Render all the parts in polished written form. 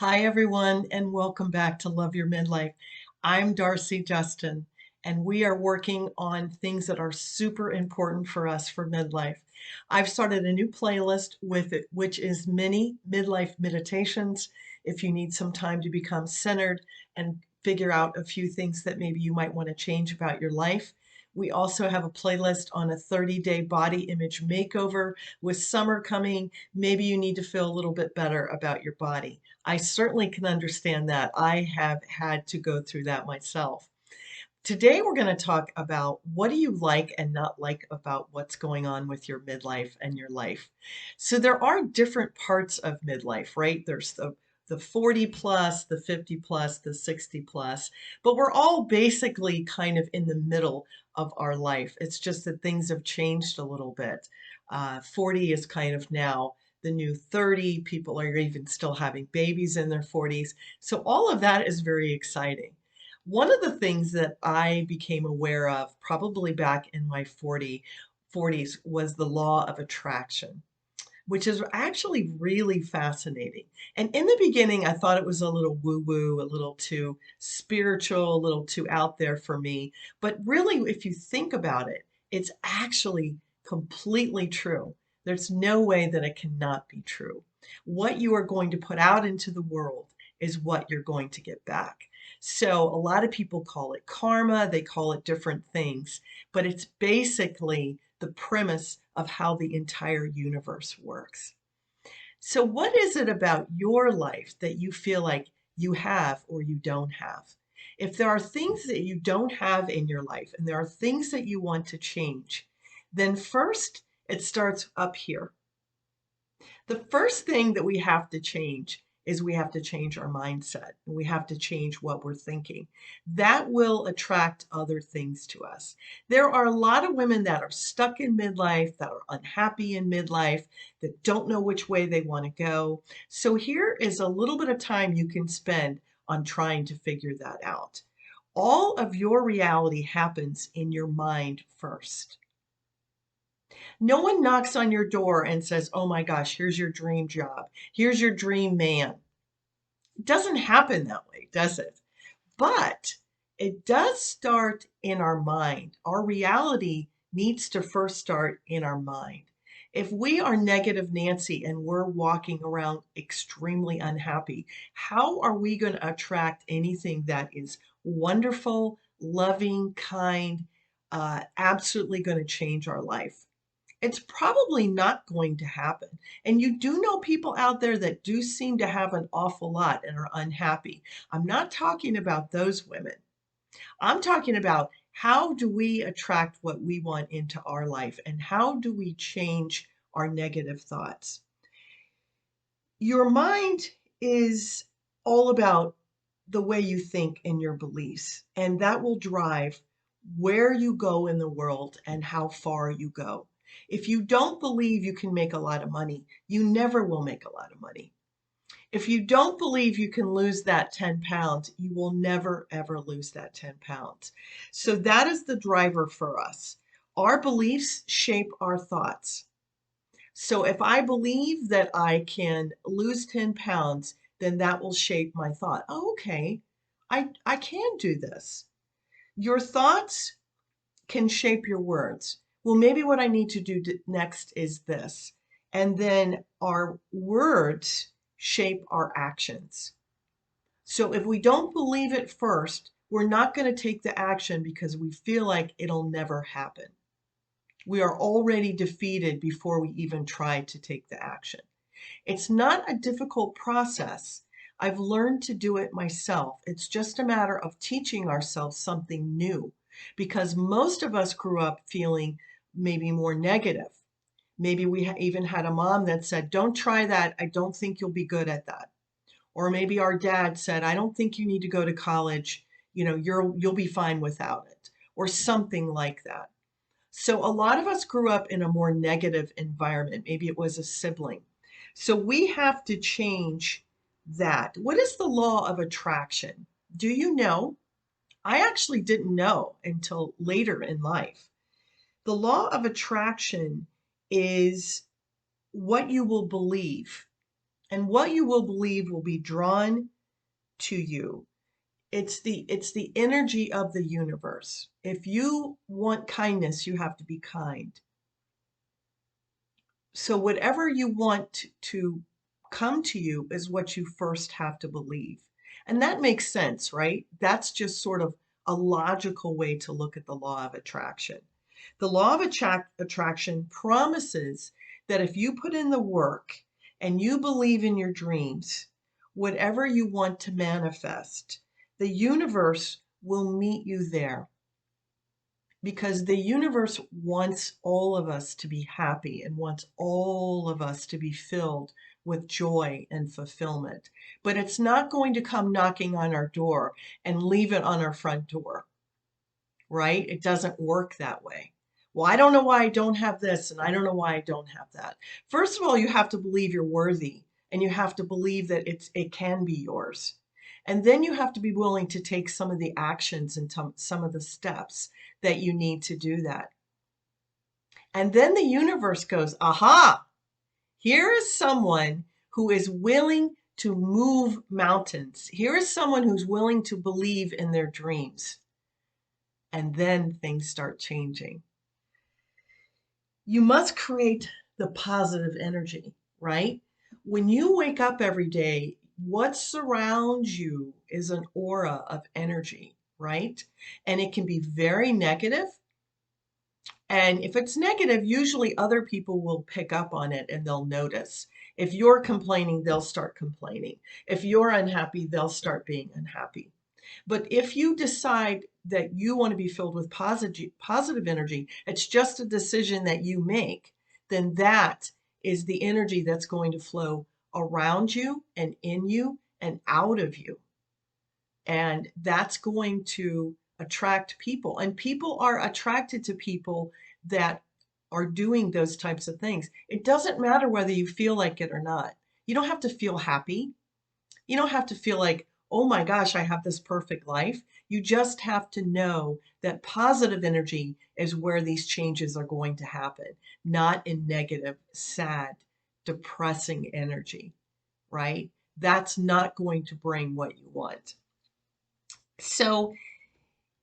Hi, everyone, and welcome back to Love Your Midlife. I'm Darcy Justin, and we are working on things that are super important for us for midlife. I've started a new playlist with it, which is mini midlife meditations. If you need some time to become centered and figure out a few things that maybe you might want to change about your life. We also have a playlist on a 30-day body image makeover. With summer coming, maybe you need to feel a little bit better about your body. I certainly can understand that. I have had to go through that myself. Today, we're going to talk about what do you like and not like about what's going on with your midlife and your life. So there are different parts of midlife, right? There's the 40 plus, the 50 plus, the 60 plus, but we're all basically kind of in the middle of our life. It's just that things have changed a little bit. 40 is kind of now the new 30. People are even still having babies in their 40s. So all of that is very exciting. One of the things that I became aware of probably back in my 40s was the law of attraction, which is actually really fascinating. And in the beginning, I thought it was a little woo-woo, a little too spiritual, a little too out there for me. But really, if you think about it, it's actually completely true. There's no way that it cannot be true. What you are going to put out into the world is what you're going to get back. So a lot of people call it karma, they call it different things, but it's basically the premise of how the entire universe works. So, what is it about your life that you feel like you have or you don't have? If there are things that you don't have in your life and there are things that you want to change, then first it starts up here. The first thing that we have to change is we have to change our mindset. We have to change what we're thinking. That will attract other things to us. There are a lot of women that are stuck in midlife, that are unhappy in midlife, that don't know which way they want to go. So here is a little bit of time you can spend on trying to figure that out. All of your reality happens in your mind first. No one knocks on your door and says, "Oh my gosh, here's your dream job. Here's your dream man." It doesn't happen that way, does it? But it does start in our mind. Our reality needs to first start in our mind. If we are negative Nancy and we're walking around extremely unhappy, how are we going to attract anything that is wonderful, loving, kind, absolutely going to change our life? It's probably not going to happen. And you do know people out there that do seem to have an awful lot and are unhappy. I'm not talking about those women. I'm talking about how do we attract what we want into our life and how do we change our negative thoughts? Your mind is all about the way you think and your beliefs, and that will drive where you go in the world and how far you go. If you don't believe you can make a lot of money, you never will make a lot of money. If you don't believe you can lose that 10 pounds, you will never, ever lose that 10 pounds. So that is the driver for us. Our beliefs shape our thoughts. So if I believe that I can lose 10 pounds, then that will shape my thought. Oh, okay, I can do this. Your thoughts can shape your words. Well, maybe what I need to do next is this. And then our words shape our actions. So if we don't believe it first, we're not going to take the action because we feel like it'll never happen. We are already defeated before we even try to take the action. It's not a difficult process. I've learned to do it myself. It's just a matter of teaching ourselves something new because most of us grew up feeling maybe more negative. Maybe we even had a mom that said, "Don't try that. I don't think you'll be good at that." Or maybe our dad said, "I don't think you need to go to college. You'll be fine without it." Or something like that. So a lot of us grew up in a more negative environment. Maybe it was a sibling. So we have to change that. What is the law of attraction? Do you know? I actually didn't know until later in life. The law of attraction is what you will believe. And what you will believe will be drawn to you. It's the energy of the universe. If you want kindness, you have to be kind. So whatever you want to come to you is what you first have to believe. And that makes sense, right? That's just sort of a logical way to look at the law of attraction. The law of attraction promises that if you put in the work and you believe in your dreams, whatever you want to manifest, the universe will meet you there, because the universe wants all of us to be happy and wants all of us to be filled with joy and fulfillment. But it's not going to come knocking on our door and leave it on our front door, right? It doesn't work that way. Well, I don't know why I don't have this, and I don't know why I don't have that. First of all, you have to believe you're worthy, and you have to believe that it can be yours. And then you have to be willing to take some of the actions and some of the steps that you need to do that. And then the universe goes, aha, here is someone who is willing to move mountains. Here is someone who's willing to believe in their dreams. And then things start changing. You must create the positive energy, right? When you wake up every day, what surrounds you is an aura of energy, right? And it can be very negative. And if it's negative, usually other people will pick up on it and they'll notice. If you're complaining, they'll start complaining. If you're unhappy, they'll start being unhappy. But if you decide that you want to be filled with positive energy, it's just a decision that you make, then that is the energy that's going to flow around you and in you and out of you. And that's going to attract people. And people are attracted to people that are doing those types of things. It doesn't matter whether you feel like it or not. You don't have to feel happy. You don't have to feel like, oh my gosh, I have this perfect life. You just have to know that positive energy is where these changes are going to happen, not in negative, sad, depressing energy, right? That's not going to bring what you want. So,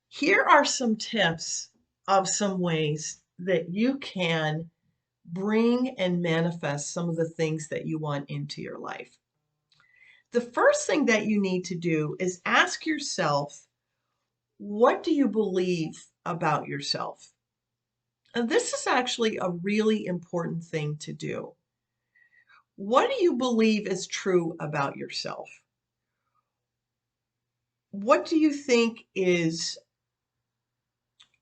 here are some tips of some ways that you can bring and manifest some of the things that you want into your life. The first thing that you need to do is ask yourself, what do you believe about yourself? And this is actually a really important thing to do. What do you believe is true about yourself? What do you think is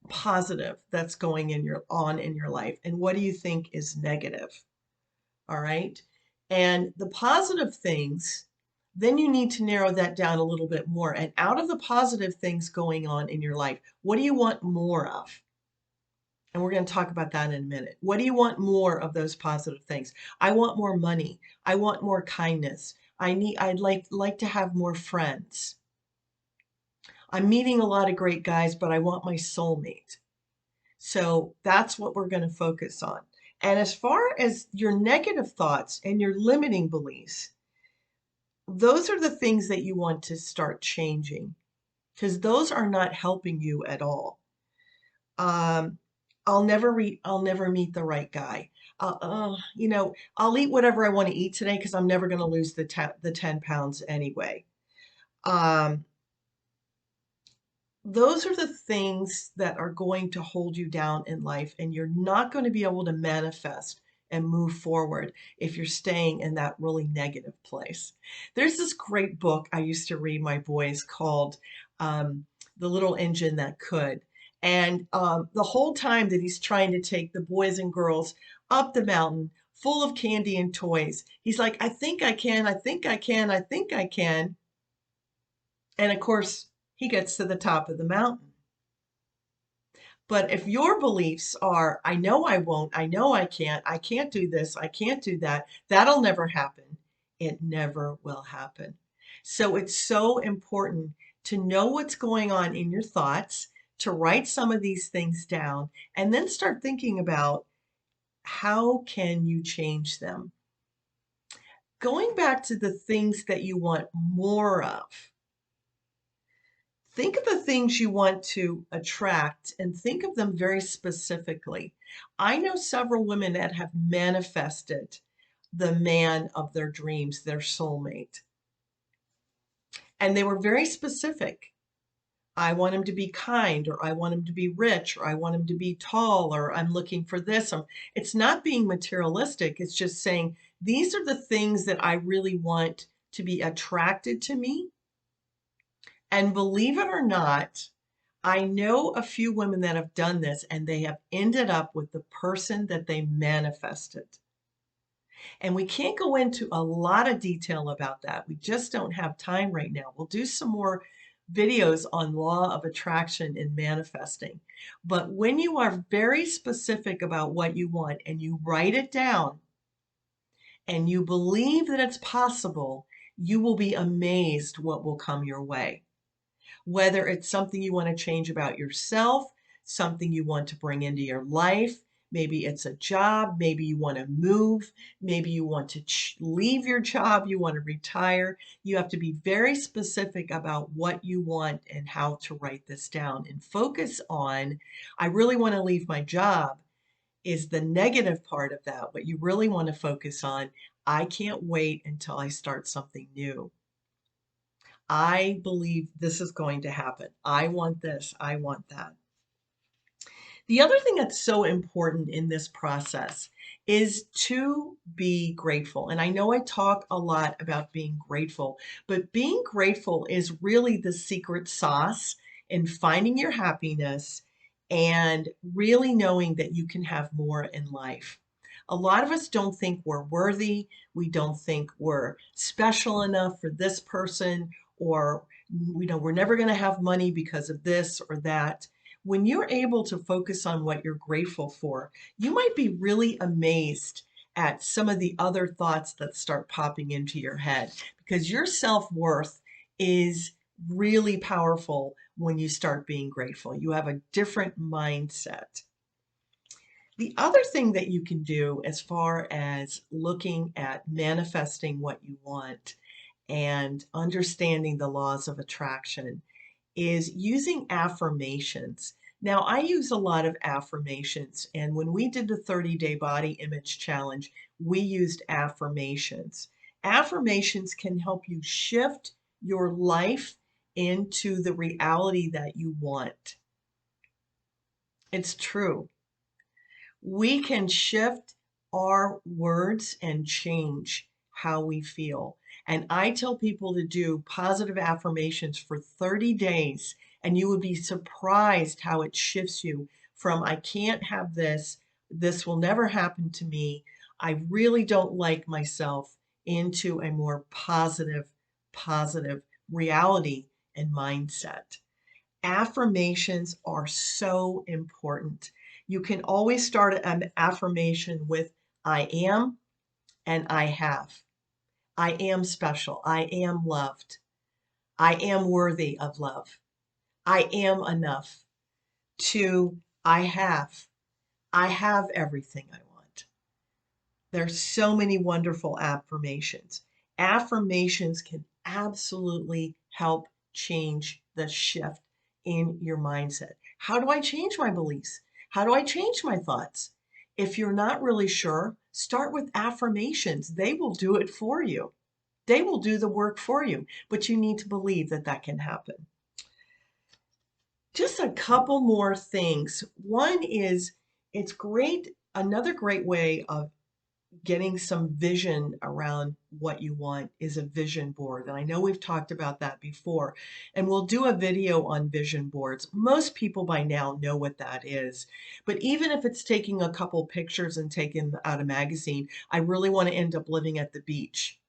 positive that's going in your life, and what do you think is negative? All right. And the positive things, then you need to narrow that down a little bit more. And out of the positive things going on in your life, what do you want more of? And we're going to talk about that in a minute. What do you want more of those positive things? I want more money. I want more kindness. I'd like to have more friends. I'm meeting a lot of great guys, but I want my soulmate. So that's what we're going to focus on. And as far as your negative thoughts and your limiting beliefs, those are the things that you want to start changing, because those are not helping you at all. Um, I'll never meet the right guy. I'll eat whatever I want to eat today because I'm never going to lose the 10 pounds anyway. Um, those are the things that are going to hold you down in life, and you're not going to be able to manifest and move forward if you're staying in that really negative place. There's this great book I used to read my boys called The Little Engine That Could. And the whole time that he's trying to take the boys and girls up the mountain full of candy and toys, he's like, I think I can, I think I can, I think I can. And of course, he gets to the top of the mountain. But if your beliefs are, I know I won't, I know I can't do this, I can't do that, that'll never happen, it never will happen. So it's so important to know what's going on in your thoughts, to write some of these things down, and then start thinking about how can you change them. Going back to the things that you want more of, think of the things you want to attract and think of them very specifically. I know several women that have manifested the man of their dreams, their soulmate, and they were very specific. I want him to be kind, or I want him to be rich, or I want him to be tall, or I'm looking for this. It's not being materialistic. It's just saying, these are the things that I really want to be attracted to me. And believe it or not, I know a few women that have done this and they have ended up with the person that they manifested. And we can't go into a lot of detail about that. We just don't have time right now. We'll do some more videos on law of attraction and manifesting. But when you are very specific about what you want and you write it down and you believe that it's possible, you will be amazed what will come your way. Whether it's something you want to change about yourself, something you want to bring into your life, maybe it's a job, maybe you want to move, maybe you want to leave your job, you want to retire. You have to be very specific about what you want and how to write this down and focus on, I really want to leave my job is the negative part of that. What you really want to focus on, I can't wait until I start something new. I believe this is going to happen. I want this. I want that. The other thing that's so important in this process is to be grateful. And I know I talk a lot about being grateful, but being grateful is really the secret sauce in finding your happiness and really knowing that you can have more in life. A lot of us don't think we're worthy. We don't think we're special enough for this person, or we're never going to have money because of this or that. When you're able to focus on what you're grateful for, you might be really amazed at some of the other thoughts that start popping into your head, because your self-worth is really powerful when you start being grateful. You have a different mindset. The other thing that you can do as far as looking at manifesting what you want and understanding the laws of attraction is using affirmations. Now, I use a lot of affirmations, and when we did the 30-day body image challenge, we used affirmations. Affirmations can help you shift your life into the reality that you want. It's true. We can shift our words and change how we feel. And I tell people to do positive affirmations for 30 days, and you would be surprised how it shifts you from, I can't have this, this will never happen to me, I really don't like myself, into a more positive reality and mindset. Affirmations are so important. You can always start an affirmation with I am and I have. I am special. I am loved. I am worthy of love. I am enough. To I have. I have everything I want. There's so many wonderful affirmations. Affirmations can absolutely help change the shift in your mindset. How do I change my beliefs? How do I change my thoughts? If you're not really sure, start with affirmations. They will do it for you. They will do the work for you, but you need to believe that that can happen. Just a couple more things. One is, it's great. Another great way of getting some vision around what you want is a vision board. And I know we've talked about that before, and we'll do a video on vision boards. Most people by now know what that is. But even if it's taking a couple pictures and taking out a magazine, I really want to end up living at the beach.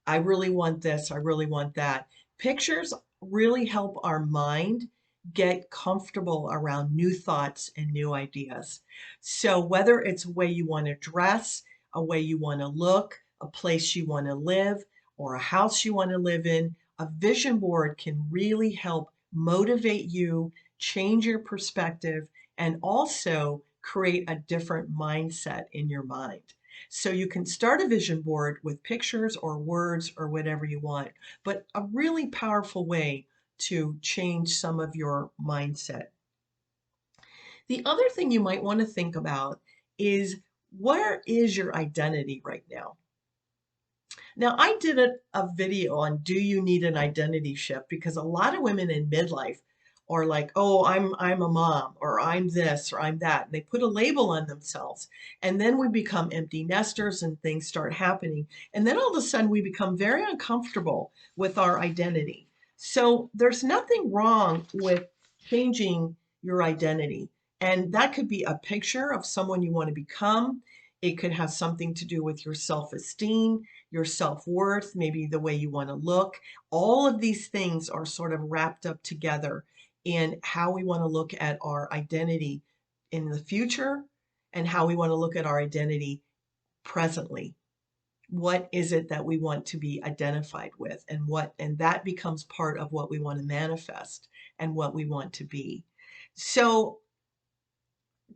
I really want this, I really want that. Pictures really help our mind get comfortable around new thoughts and new ideas. So whether it's a way you want to dress, a way you want to look, a place you want to live, or a house you want to live in, a vision board can really help motivate you, change your perspective, and also create a different mindset in your mind. So you can start a vision board with pictures or words or whatever you want, but a really powerful way to change some of your mindset. The other thing you might want to think about is, where is your identity right now? Now, I did a video on, do you need an identity shift? Because a lot of women in midlife are like, oh, I'm a mom, or I'm this, or I'm that. And they put a label on themselves. And then we become empty nesters and things start happening. And then all of a sudden we become very uncomfortable with our identity. So there's nothing wrong with changing your identity. And that could be a picture of someone you want to become. It could have something to do with your self-esteem, your self-worth, maybe the way you want to look. All of these things are sort of wrapped up together in how we want to look at our identity in the future and how we want to look at our identity presently. What is it that we want to be identified with, and that becomes part of what we want to manifest and what we want to be. So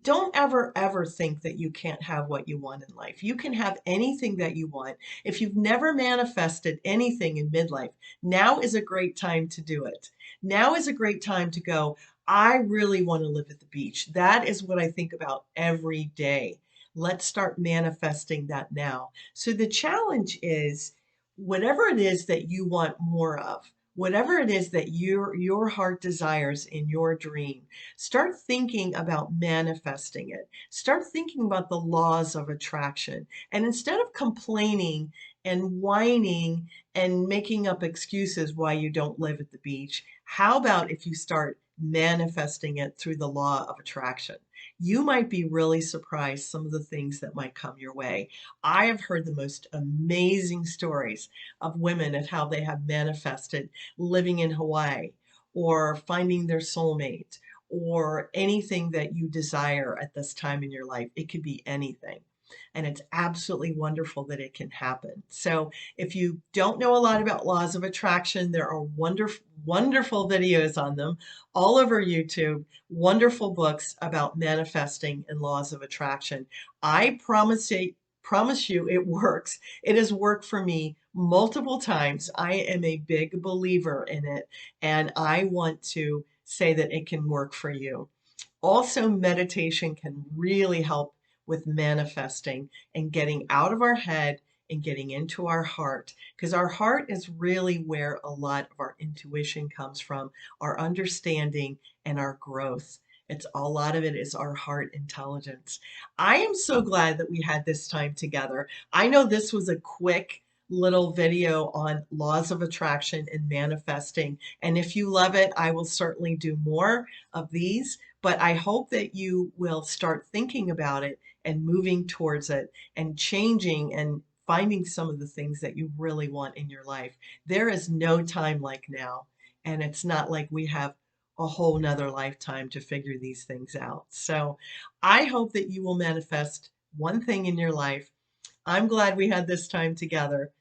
don't ever think that you can't have what you want in life. You can have anything that you want. If you've never manifested anything in midlife, now is a great time to do it. Now is a great time to go, I really want to live at the beach. That is what I think about every day. Let's start manifesting that now. So the challenge is, whatever it is that you want more of, whatever it is that your heart desires in your dream, start thinking about manifesting it. Start thinking about the laws of attraction. And instead of complaining and whining and making up excuses why you don't live at the beach, how about if you start manifesting it through the law of attraction? You might be really surprised some of the things that might come your way. I have heard the most amazing stories of women and how they have manifested living in Hawaii, or finding their soulmate, or anything that you desire at this time in your life. It could be anything. And it's absolutely wonderful that it can happen. So if you don't know a lot about laws of attraction, there are wonderful videos on them all over YouTube, wonderful books about manifesting and laws of attraction. I promise you it works. It has worked for me multiple times. I am a big believer in it, and I want to say that it can work for you. Also, meditation can really help with manifesting and getting out of our head and getting into our heart, because our heart is really where a lot of our intuition comes from, our understanding and our growth. A lot of it is our heart intelligence. I am so glad that we had this time together. I know this was a quick little video on laws of attraction and manifesting. And if you love it, I will certainly do more of these. But I hope that you will start thinking about it and moving towards it and changing and finding some of the things that you really want in your life. There is no time like now. And it's not like we have a whole nother lifetime to figure these things out. So I hope that you will manifest one thing in your life. I'm glad we had this time together.